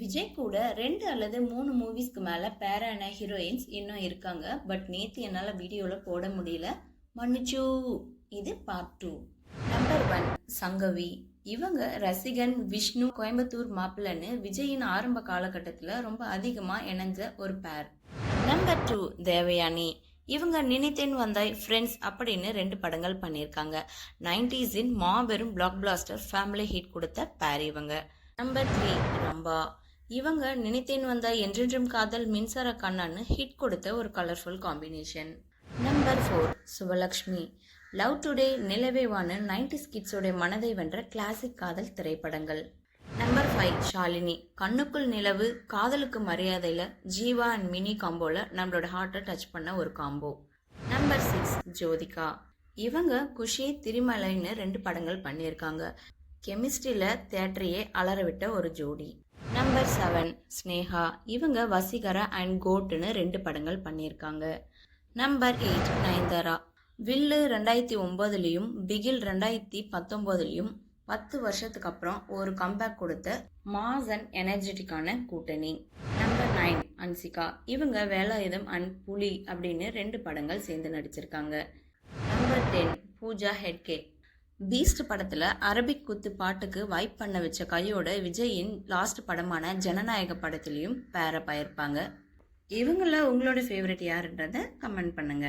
விஜய் கூட 2 அல்லது 3 மூவிஸ்க்கு மேல பேரான ஹீரோயின்ஸ் இன்னும் இருக்காங்க. பட் நேத்து என்னால வீடியோல போட முடியல, மன்னிச்சு. இது பார்ட் 2. நம்பர் 1 சங்கவி. இவங்க ரசிகன், விஷ்ணு, கோயம்புத்தூர் மாப்பிள்ளன்னு விஜயின் ஆரம்ப காலகட்டத்தில் ரொம்ப அதிகமா இணைஞ்ச ஒரு பேர். நம்பர் 2 தேவயானி. இவங்க நினைத்தேன் வந்தாய், ஃப்ரெண்ட்ஸ் அப்படின்னு 2 படங்கள் பண்ணியிருக்காங்க. 90s மாபெரும் பிளாக் பிளாஸ்டர் ஃபேமிலி ஹிட் கொடுத்த பேர் இவங்க. நம்பர் 3 ரம்பா. இவங்க நினைத்தேன் வந்தாய், என்றென்றும் காதல், மின்சார கண்ணான்னு ஹிட் கொடுத்த ஒரு colourful combination. Number 4 Suvalakshmi. Love today, நிலவேவான 90s கிட்ஸோட மனதை வென்ற கிளாசிக் காதல் திரைப்படங்கள். நம்பர் 5 ஷாலினி. கண்ணுக்குள் நிலவு, காதலுக்கு மரியாதையில ஜீவா அண்ட் மினி காம்போல நம்மளோட ஹார்ட்டை டச் பண்ண ஒரு காம்போ. நம்பர் 6 ஜோதிகா. இவங்க குஷி, திரிமலைன்னு 2 படங்கள் பண்ணியிருக்காங்க. கெமிஸ்ட்ரியில தியேட்டரையே அலற விட்ட ஒரு ஜோடி. நம்பர் 7 ஸ்னேகா. இவங்க வசீகரா அண்ட் கோட்னு 2 படங்கள் பண்ணியிருக்காங்க. நம்பர் 8 நயன்தாரா. வில்லு 2009லையும் பிகில் 2019லையும் 10 வருஷத்துக்கு அப்புறம் ஒரு கம்பேக் கொடுத்த மாஸ் அண்ட் எனர்ஜெட்டிக்கான கூட்டணி. நம்பர் 9 அன்சிகா. இவங்க வேலாயுதம் அண்ட் புலி அப்படின்னு 2 படங்கள் சேர்ந்து நடிச்சிருக்காங்க. நம்பர் 10 பூஜா ஹெட்கே. பீஸ்ட் படத்துல அரபிக் குத்து பாட்டுக்கு வைப் பண்ண வச்ச கையோட விஜயின் லாஸ்ட் படமான ஜனநாயக படத்திலையும் பேர பாயிருப்பாங்க. இவங்கள உங்களோட ஃபேவரட் யாருன்றத கமெண்ட் பண்ணுங்க.